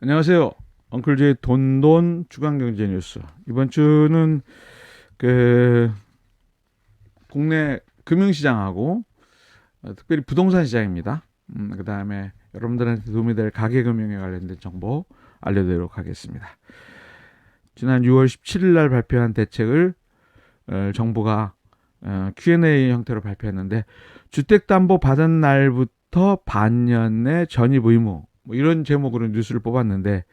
안녕하세요. 엉클즈의 돈돈 주간경제 뉴스. 이번 주는 그 국내 금융시장하고 특별히 부동산 시장입니다. 그다음에 여러분들한테 도움이 될 가계금융에 관련된 정보 알려드리도록 하겠습니다. 지난 6월 17일 날 발표한 대책을 정부가 Q&A 형태로 발표했는데, 주택담보 받은 날부터 반년 내 전입 의무, 뭐 이런 제목으로 뉴스를 뽑았는데,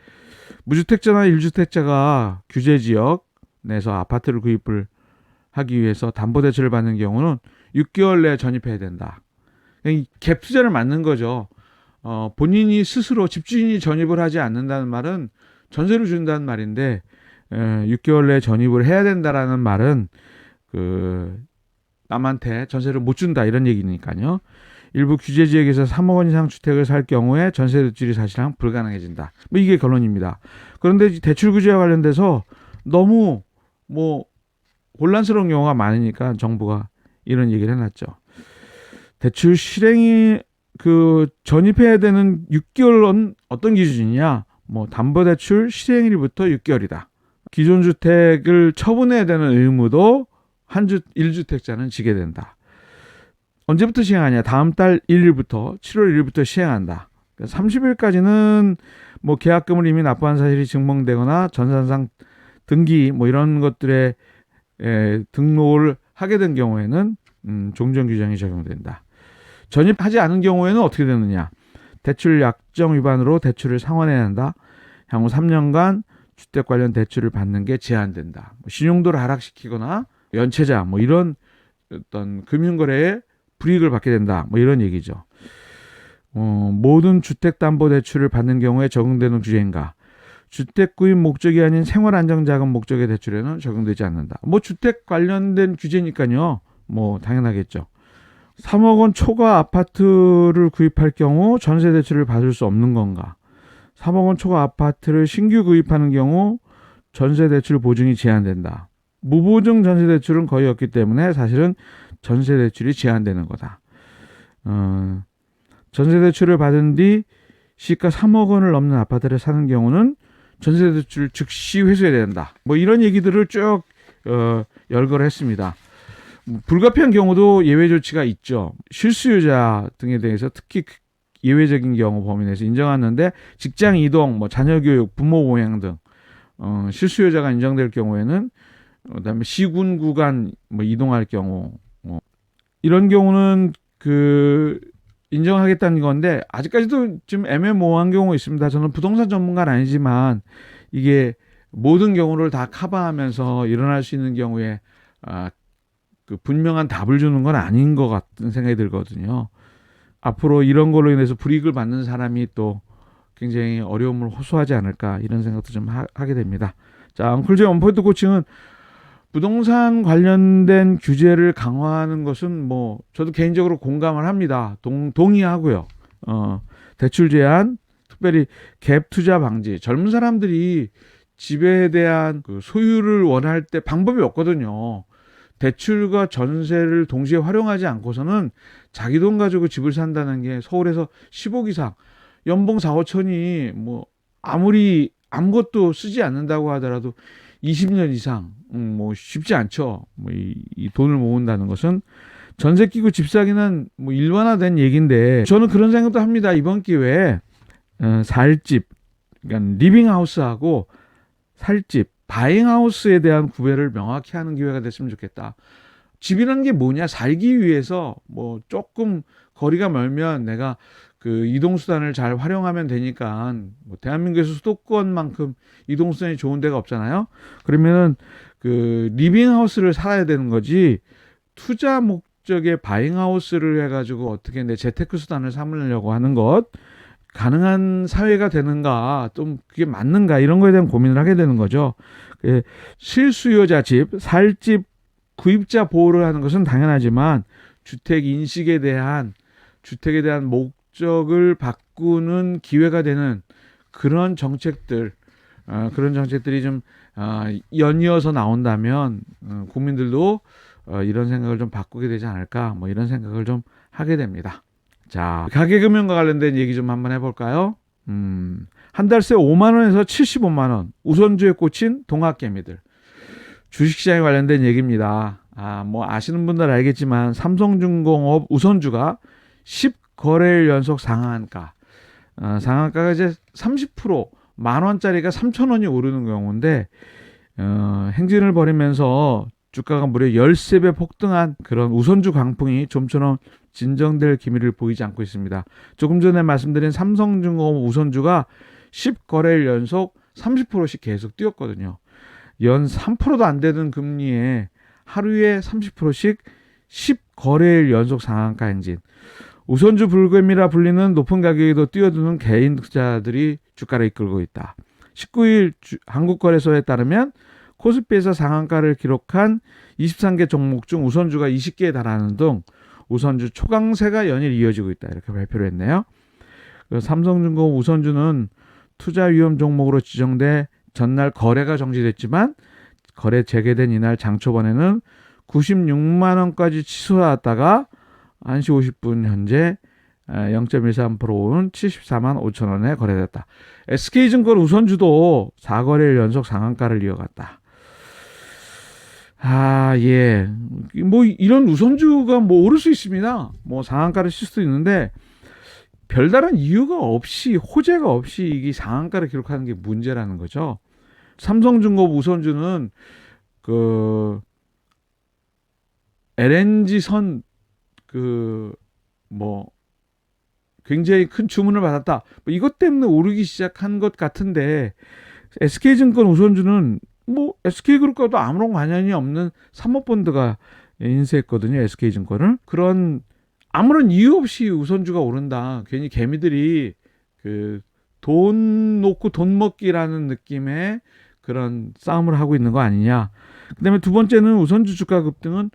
무주택자나 1주택자가 규제 지역 내에서 아파트를 구입을 하기 위해서 담보대출을 받는 경우는 6개월 내에 전입해야 된다. 갭 투자를 맞는 거죠. 본인이 스스로 집주인이 전입을 하지 않는다는 말은 전세를 준다는 말인데, 6개월 내에 전입을 해야 된다라는 말은 남한테 전세를 못 준다 이런 얘기니까요. 일부 규제 지역에서 3억 원 이상 주택을 살 경우에 전세 대출이 사실상 불가능해진다. 뭐 이게 결론입니다. 그런데 대출 규제와 관련돼서 너무 혼란스러운 경우가 많으니까 정부가 이런 얘기를 해놨죠. 대출 실행이 전입해야 되는 6개월은 어떤 기준이냐? 담보대출 실행일부터 6개월이다. 기존 주택을 처분해야 되는 의무도 1주택자는 지게 된다. 언제부터 시행하냐? 다음 달 1일부터 7월 1일부터 시행한다. 30일까지는 계약금을 이미 납부한 사실이 증명되거나 전산상 등기 이런 것들에 등록을 하게 된 경우에는 종전 규정이 적용된다. 전입하지 않은 경우에는 어떻게 되느냐? 대출 약정 위반으로 대출을 상환해야 한다. 향후 3년간 주택 관련 대출을 받는 게 제한된다. 신용도를 하락시키거나 연체자 이런 어떤 금융거래에 불이익을 받게 된다. 이런 얘기죠. 모든 주택담보대출을 받는 경우에 적용되는 규제인가? 주택 구입 목적이 아닌 생활안정자금 목적의 대출에는 적용되지 않는다. 주택 관련된 규제니까요. 당연하겠죠. 3억 원 초과 아파트를 구입할 경우 전세 대출을 받을 수 없는 건가? 3억 원 초과 아파트를 신규 구입하는 경우 전세 대출 보증이 제한된다. 무보증 전세 대출은 거의 없기 때문에 사실은 전세 대출이 제한되는 거다. 전세 대출을 받은 뒤 시가 3억 원을 넘는 아파트를 사는 경우는 전세 대출을 즉시 회수해야 된다. 이런 얘기들을 쭉 열거를 했습니다. 불가피한 경우도 예외 조치가 있죠. 실수요자 등에 대해서 특히 예외적인 경우 범위 내에서 인정하는데, 직장 이동, 자녀 교육, 부모 보양 등 실수요자가 인정될 경우에는, 그다음에 시군 구간 이동할 경우 이런 경우는 인정하겠다는 건데, 아직까지도 좀 애매모호한 경우가 있습니다. 저는 부동산 전문가는 아니지만 이게 모든 경우를 다 커버하면서 일어날 수 있는 경우에 분명한 답을 주는 건 아닌 것 같은 생각이 들거든요. 앞으로 이런 걸로 인해서 불이익을 받는 사람이 또 굉장히 어려움을 호소하지 않을까, 이런 생각도 좀 하게 됩니다. 자, 엉클즈의 원포인트 코칭은 부동산 관련된 규제를 강화하는 것은 저도 개인적으로 공감을 합니다. 동의하고요. 대출 제한, 특별히 갭 투자 방지. 젊은 사람들이 집에 대한 소유를 원할 때 방법이 없거든요. 대출과 전세를 동시에 활용하지 않고서는 자기 돈 가지고 집을 산다는 게, 서울에서 10억 이상, 연봉 4, 5천이 아무리 아무것도 쓰지 않는다고 하더라도 20년 이상 쉽지 않죠. 이 돈을 모은다는 것은 전세 끼고 집 사기는 일반화된 얘기인데, 저는 그런 생각도 합니다. 이번 기회에 살집, 그러니까 리빙하우스하고 살집, 바잉하우스에 대한 구별을 명확히 하는 기회가 됐으면 좋겠다. 집이라는 게 뭐냐? 살기 위해서 조금 거리가 멀면 내가 이동수단을 잘 활용하면 되니까, 대한민국에서 수도권만큼 이동수단이 좋은 데가 없잖아요. 그러면은 리빙하우스를 살아야 되는 거지, 투자 목적의 바잉하우스를 해가지고 어떻게 내 재테크 수단을 삼으려고 하는 것, 가능한 사회가 되는가, 좀 그게 맞는가, 이런 거에 대한 고민을 하게 되는 거죠. 실수요자 집, 살집, 구입자 보호를 하는 것은 당연하지만, 주택 인식에 대한, 주택에 대한 목적을 바꾸는 기회가 되는 그런 정책들, 그런 정책들이 좀 연이어서 나온다면 국민들도 이런 생각을 좀 바꾸게 되지 않을까, 이런 생각을 좀 하게 됩니다. 자, 가계금융과 관련된 얘기 좀 한번 해볼까요? 한 달새 5만 원에서 75만 원. 우선주에 꽂힌 동학개미들. 주식시장에 관련된 얘기입니다. 뭐 아시는 분들 알겠지만 삼성중공업 우선주가 10거래일 연속 상한가. 상한가가 이제 30% 만 원짜리가 3천 원이 오르는 경우인데 행진을 벌이면서 주가가 무려 13배 폭등한 그런 우선주 강풍이 좀처럼 진정될 기미를 보이지 않고 있습니다. 조금 전에 말씀드린 삼성중공업 우선주가 10거래일 연속 30%씩 계속 뛰었거든요. 연 3%도 안 되는 금리에 하루에 30%씩 10거래일 연속 상한가 행진. 우선주 불금이라 불리는 높은 가격에도 뛰어드는 개인 투자들이 주가를 이끌고 있다. 19일 한국거래소에 따르면 코스피에서 상한가를 기록한 23개 종목 중 우선주가 20개에 달하는 등 우선주 초강세가 연일 이어지고 있다. 이렇게 발표를 했네요. 삼성중공업 우선주는 투자 위험 종목으로 지정돼 전날 거래가 정지됐지만 거래 재개된 이날 장 초반에는 96만 원까지 치솟았다가 1시 50분 현재 0.13% 오른 74만 5천 원에 거래됐다. SK증권 우선주도 4거래일 연속 상한가를 이어갔다. 예. 뭐 이런 우선주가 뭐 오를 수 있습니다. 뭐 상한가를 칠 수도 있는데 별다른 이유가 없이 호재가 없이 이게 상한가를 기록하는 게 문제라는 거죠. 삼성중공업 우선주는 그 LNG선 뭐 굉장히 큰 주문을 받았다. 뭐 이것 때문에 오르기 시작한 것 같은데 SK증권 우선주는 뭐 SK그룹과도 아무런 관련이 없는 사모펀드가 인수했거든요. SK증권을. 그런 아무런 이유 없이 우선주가 오른다. 괜히 개미들이 돈 놓고 돈 먹기라는 느낌의 그런 싸움을 하고 있는 거 아니냐. 그다음에 두 번째는 우선주 주가 급등은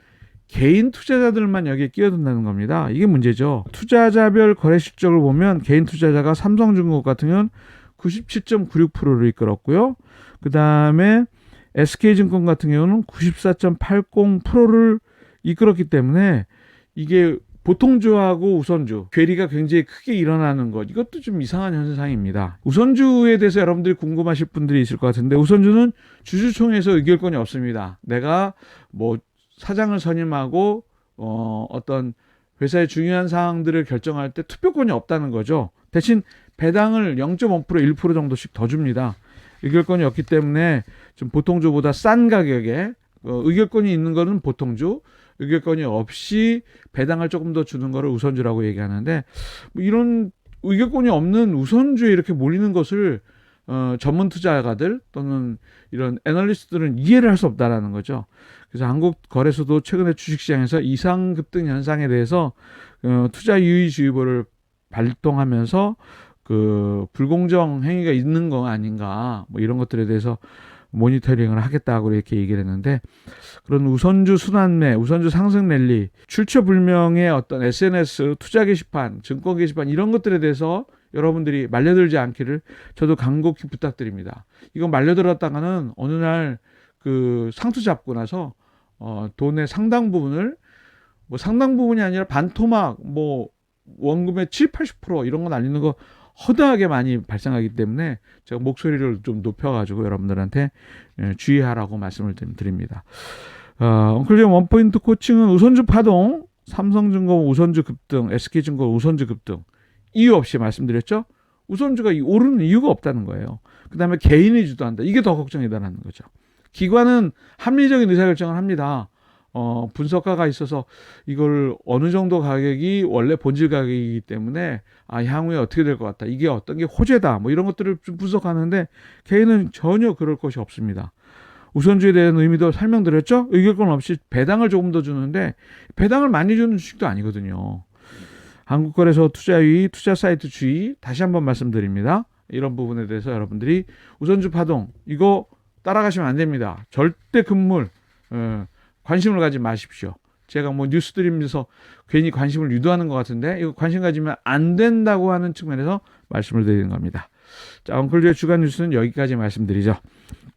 개인 투자자들만 여기에 끼어든다는 겁니다. 이게 문제죠. 투자자별 거래 실적을 보면 개인 투자자가 삼성중공업 같은 경우는 97.96%를 이끌었고요. 그 다음에 SK증권 같은 경우는 94.80%를 이끌었기 때문에 이게 보통주하고 우선주 괴리가 굉장히 크게 일어나는 것, 이것도 좀 이상한 현상입니다. 우선주에 대해서 여러분들이 궁금하실 분들이 있을 것 같은데 우선주는 주주총회에서 의결권이 없습니다. 내가 뭐 사장을 선임하고 어떤 회사의 중요한 사항들을 결정할 때 투표권이 없다는 거죠. 대신 배당을 0.5% 1% 정도씩 더 줍니다. 의결권이 없기 때문에 좀 보통주보다 싼 가격에 의결권이 있는 거는 보통주, 의결권이 없이 배당을 조금 더 주는 거를 우선주라고 얘기하는데 뭐 이런 의결권이 없는 우선주에 이렇게 몰리는 것을 전문 투자가들 또는 이런 애널리스트들은 이해를 할 수 없다라는 거죠. 그래서 한국거래소도 최근에 주식시장에서 이상급등 현상에 대해서 투자유의주의보를 발동하면서 불공정 행위가 있는 거 아닌가 뭐 이런 것들에 대해서 모니터링을 하겠다고 이렇게 얘기를 했는데 그런 우선주 순환매, 우선주 상승 랠리, 출처 불명의 어떤 SNS 투자 게시판, 증권 게시판 이런 것들에 대해서 여러분들이 말려들지 않기를 저도 간곡히 부탁드립니다. 이거 말려들었다가는 어느 날 상투 잡고 나서 돈의 상당 부분을 뭐 상당 부분이 아니라 반토막 뭐 원금의 70-80% 이런 거 날리는 거 허다하게 많이 발생하기 때문에 제가 목소리를 좀 높여가지고 여러분들한테 주의하라고 말씀을 드립니다. 엉클리언 원포인트 코칭은 우선주 파동, 삼성증권 우선주 급등, SK증권 우선주 급등 이유 없이 말씀드렸죠. 우선주가 오르는 이유가 없다는 거예요. 그 다음에 개인이 주도한다. 이게 더 걱정이다라는 거죠. 기관은 합리적인 의사결정을 합니다. 분석가가 있어서 이걸 어느 정도 가격이 원래 본질 가격이기 때문에 향후에 어떻게 될 것 같다. 이게 어떤 게 호재다. 뭐 이런 것들을 좀 분석하는데 개인은 전혀 그럴 것이 없습니다. 우선주에 대한 의미도 설명드렸죠. 의결권 없이 배당을 조금 더 주는데 배당을 많이 주는 주식도 아니거든요. 한국거래소 투자유의, 투자사이트 주의 다시 한번 말씀드립니다. 이런 부분에 대해서 여러분들이 우선주 파동 이거 따라가시면 안 됩니다. 절대 금물 관심을 가지 마십시오. 제가 뭐 뉴스 드리면서 괜히 관심을 유도하는 것 같은데 이거 관심 가지면 안 된다고 하는 측면에서 말씀을 드리는 겁니다. 자, 엉클주의 주간 뉴스는 여기까지 말씀드리죠.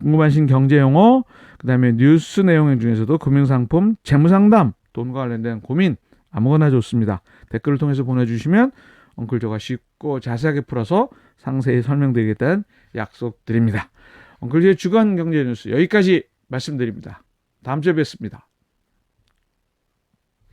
궁금하신 경제용어, 그 다음에 뉴스 내용 중에서도 금융상품, 재무상담, 돈과 관련된 고민 아무거나 좋습니다. 댓글을 통해서 보내주시면 엉클조가 쉽고 자세하게 풀어서 상세히 설명드리겠다는 약속드립니다. 엉클즈의 주간 경제 뉴스 여기까지 말씀드립니다. 다음 주에 뵙습니다.